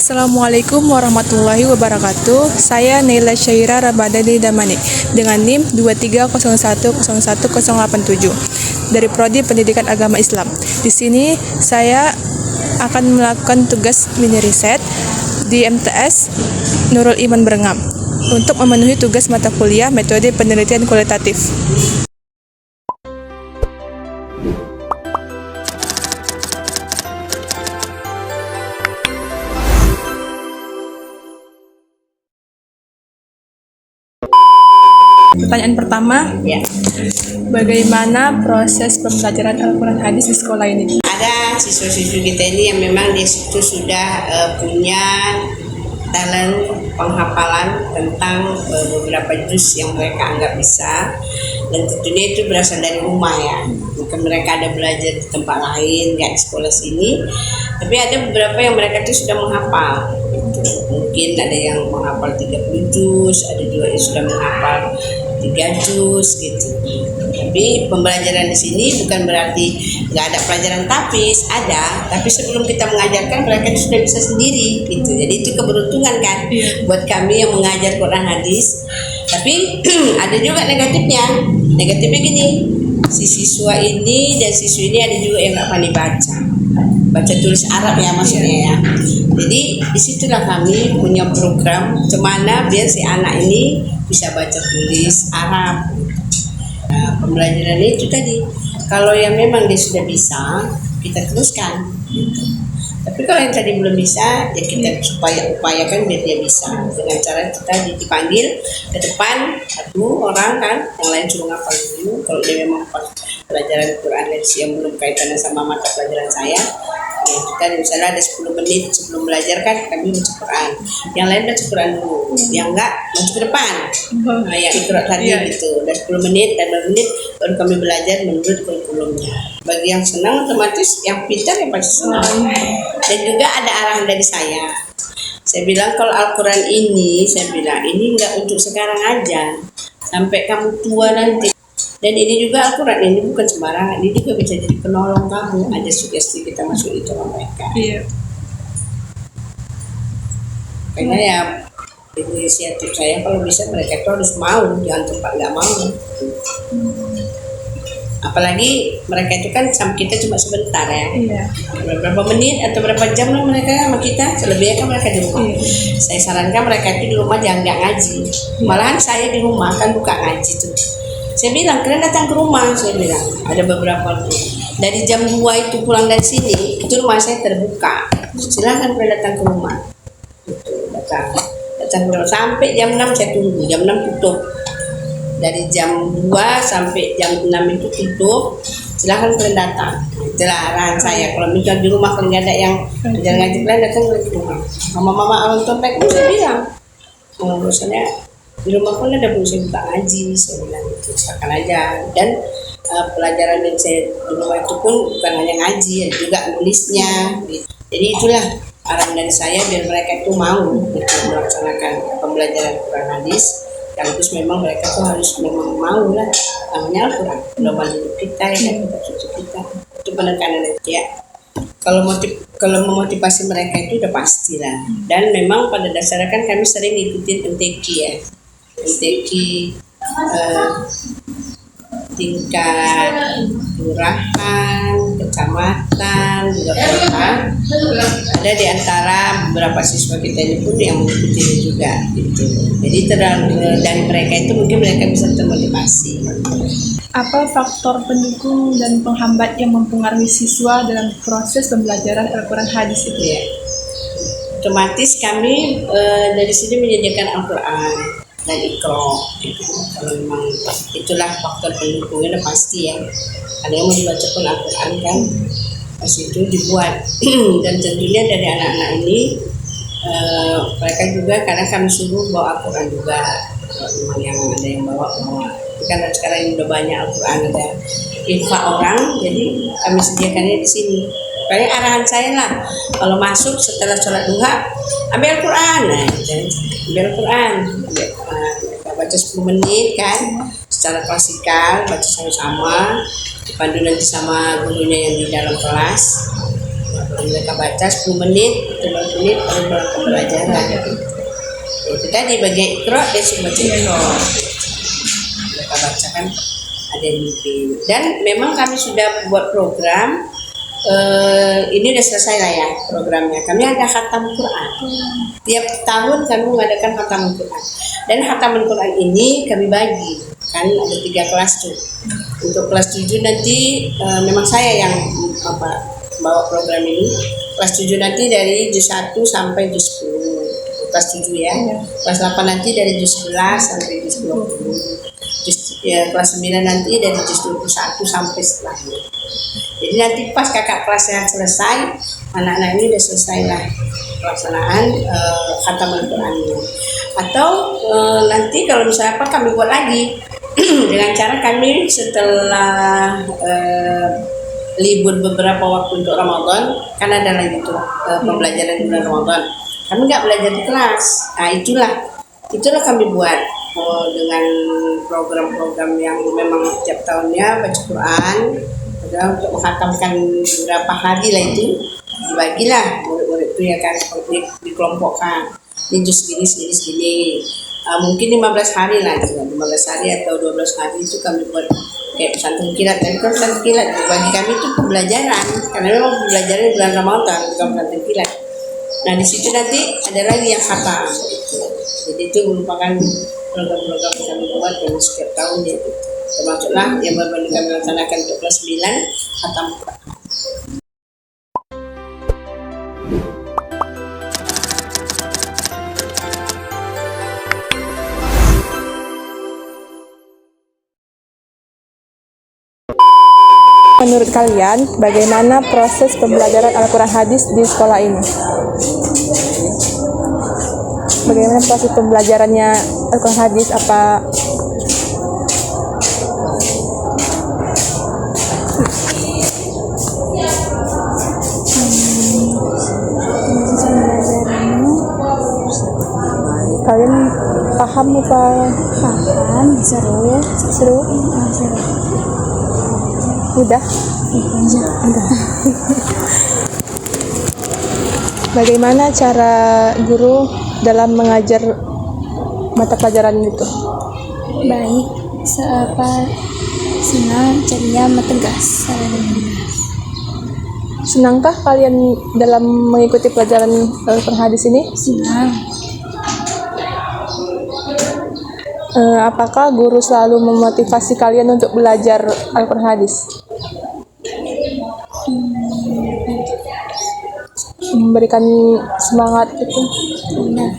Assalamualaikum warahmatullahi wabarakatuh. Saya Naila Syaira Ramadhani Damani dengan NIM 230101087 dari Prodi Pendidikan Agama Islam. Di sini saya akan melakukan tugas mini riset di MTS Nurul Iman Berengam untuk memenuhi tugas mata kuliah metode penelitian kualitatif. Pertanyaan pertama, bagaimana proses pembelajaran Al-Quran Hadis di sekolah ini? Ada siswa-siswi kita ini yang memang di situ sudah punya talent penghafalan tentang beberapa juz yang mereka anggap bisa, dan tentunya itu berasal dari rumah ya. Mungkin mereka ada belajar di tempat lain, nggak di sekolah sini, tapi ada beberapa yang mereka itu sudah menghafal. Mungkin ada yang menghafal 30 juz, ada juga yang sudah menghafal 3 juz gitu. Tapi pembelajaran di sini bukan berarti nggak ada pelajaran tapis, ada. Tapi sebelum kita mengajarkan mereka sudah bisa sendiri gitu. Jadi itu keberuntungan kan buat kami yang mengajar Quran hadis. Tapi ada juga negatifnya. Negatifnya gini, si siswa ini dan siswi ini ada juga yang nggak pandai baca tulis Arab ya maksudnya ya. Jadi disitulah kami punya program cemana biar si anak ini bisa baca tulis Arab. Nah, pembelajaran itu tadi, kalau yang memang dia sudah bisa, kita teruskan. Tapi kalau yang tadi belum bisa, ya kita upayakan biar dia bisa. Dengan cara kita dipanggil ke depan satu orang kan, yang lain suruh ngapal dulu. Kalau dia memang pelajaran Quran yang belum kaitannya sama mata pelajaran saya, ya kita misalnya ada 10 menit sebelum belajar kan kami baca Quran, yang lain baca Quran dulu, yang enggak maju ke depan. Nah, yang ikut tadi gitu, udah 10 menit dan 5 menit baru kami belajar menurut kurikulumnya. Bagi yang senang otomatis, yang pintar yang pasti senang. Dan juga ada arahan dari saya. Saya bilang kalau Al-Quran ini, saya bilang ini enggak untuk sekarang aja, sampai kamu tua nanti. Dan ini juga Al-Quran ini bukan sembarangan, ini juga bisa jadi penolong kamu. Ada sugesti kita masuk itu sama mereka. Iya. Karena ya inisiatif saya kalau bisa mereka itu harus mau, jangan tempat nggak mau. Apalagi mereka itu kan sama kita cuma sebentar ya. Berapa menit atau berapa jam lah mereka sama kita, selebihnya kan mereka di rumah. Saya sarankan mereka itu di rumah jangan nggak ngaji. Malahan saya di rumah kan buka ngaji tuh. Saya bilang, kalian datang ke rumah, saya bilang. Ada beberapa dari jam 2 itu pulang dari sini, itu rumah saya terbuka. Silakan kalian datang ke rumah. Gitu, datang ke rumah. Sampai jam 6 saya tunggu, jam 6 tutup. Dari jam 2 sampai jam 6 itu tutup. Silakan kalian datang. Itulah arahan saya. Kalau misalnya di rumah kalian nggak ada yang jangan ngaji, kalian datang ke rumah. Mama-mama orang tua mereka saya bilang, misalnya di rumah pun ada bisa buka ngaji, saya bilang itu silakan aja. Dan pelajaran yang saya di rumah itu pun bukan hanya ngaji, ada juga nulisnya gitu. Jadi itulah arahan dari saya biar mereka itu mau gitu, melaksanakan pembelajaran Quran hadis. Sekaligus memang mereka tuh harus memang mau lah, namanya Al-Quran global hidup kita ya kan, hidup kita itu penekanan ya. Kalau memotivasi mereka itu udah pasti lah. Dan memang pada dasarnya kan kami sering ikutin MTQ ya. MTQ tingkat kelurahan, kecamatan, juga kota. Ada di antara beberapa siswa kita ini pun yang mengikuti juga gitu. Jadi dari mereka itu mungkin mereka bisa termotivasi. Apa faktor pendukung dan penghambat yang mempengaruhi siswa dalam proses pembelajaran Al-Quran Hadis itu? Ya. Otomatis kami dari sini menyediakan Al-Quran dan Iqra. Kalau memang itulah faktor pendukungnya udah pasti ya. Ada yang mau dibaca pun Al-Quran kan, pas itu dibuat. Dan tentunya dari anak-anak ini mereka juga kadang kami suruh bawa Al-Quran juga. Kalau memang yang ada yang bawa. Karena sekarang ini udah banyak Al-Quran, ada infak orang, jadi kami sediakannya di sini. Kayak arahan saya lah, kalau masuk setelah sholat duha, ambil Al-Quran, ambil Al-Quran, baca 10 menit kan, secara klasikal, baca sama-sama, dipandu nanti sama gurunya yang di dalam kelas. mereka baca 10 menit, 15 menit baru pulang ke pembelajaran. Itu tadi bagian ikro dia sudah baca ikro, mereka bacakan ada yang mimpi. Dan memang kami sudah buat program. Ini udah selesai lah ya programnya. Kami ada khatam Quran. Tiap tahun kami mengadakan khatam Quran. Dan khatam Quran ini kami bagi. Kan ada 3 kelas tuh. Untuk kelas 7 nanti memang saya yang bawa program ini. Kelas 7 nanti dari juz 1 sampai juz 10. Kelas 7 ya. Kelas 8 nanti dari juz 11 sampai juz 20. Kelas 9 nanti dari juz 21 sampai setelahnya. Jadi nanti pas kakak kelasnya selesai, anak-anak ini udah selesai lah pelaksanaan khataman Qurannya. Atau nanti kalau misalnya apa kami buat lagi dengan cara kami setelah libur beberapa waktu untuk Ramadan, kan ada lagi tuh pembelajaran di bulan Ramadan. Kami nggak belajar di kelas. Nah itulah kami buat dengan program-program yang memang tiap tahunnya baca Quran. Untuk menghatamkan beberapa hari lah itu dibagilah murid-murid itu ya kan, dikelompokkan ini juz segini mungkin 15 hari lah gitu, 15 hari atau 12 hari itu kami buat kayak pesantren kilat. Tapi kan pesantren kilat bagi kami itu pembelajaran, karena memang pembelajaran bulan Ramadan bukan pesantren kilat. Nah di situ nanti ada lagi yang khatam gitu. Jadi itu merupakan program-program yang kami buat yang setiap tahun ya gitu. Termasuklah yang baru kami laksanakan untuk kelas 9 khatam Quran. Menurut kalian, bagaimana proses pembelajaran Al-Quran hadis di sekolah ini? Bagaimana proses pembelajarannya Al-Quran hadis? Apa kalian paham apa? Paham, seru. Udah? Udah. Bagaimana cara guru dalam mengajar mata pelajaran itu? Baik. Senang, ceria, tegas. Senangkah kalian dalam mengikuti pelajaran Al-Quran hadis ini? Senang. Apakah guru selalu memotivasi kalian untuk belajar Al-Quran hadis? Memberikan semangat itu? Benar.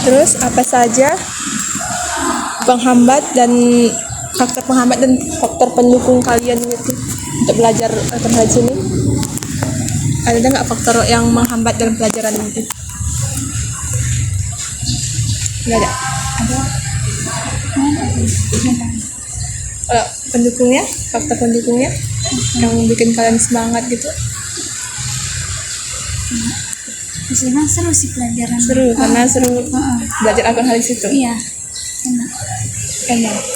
Terus apa saja penghambat dan faktor penghambat dan faktor pendukung kalian itu untuk belajar Al-Quran hadis ini? Ada nggak faktor yang menghambat dalam pelajaran itu? Nggak ada. Kalau pendukungnya, faktor pendukungnya yang bikin kalian semangat gitu? Senang, seru sih pelajaran. Seru, karena seru belajar Al-Quran hadis itu. Iya, enak. Enak.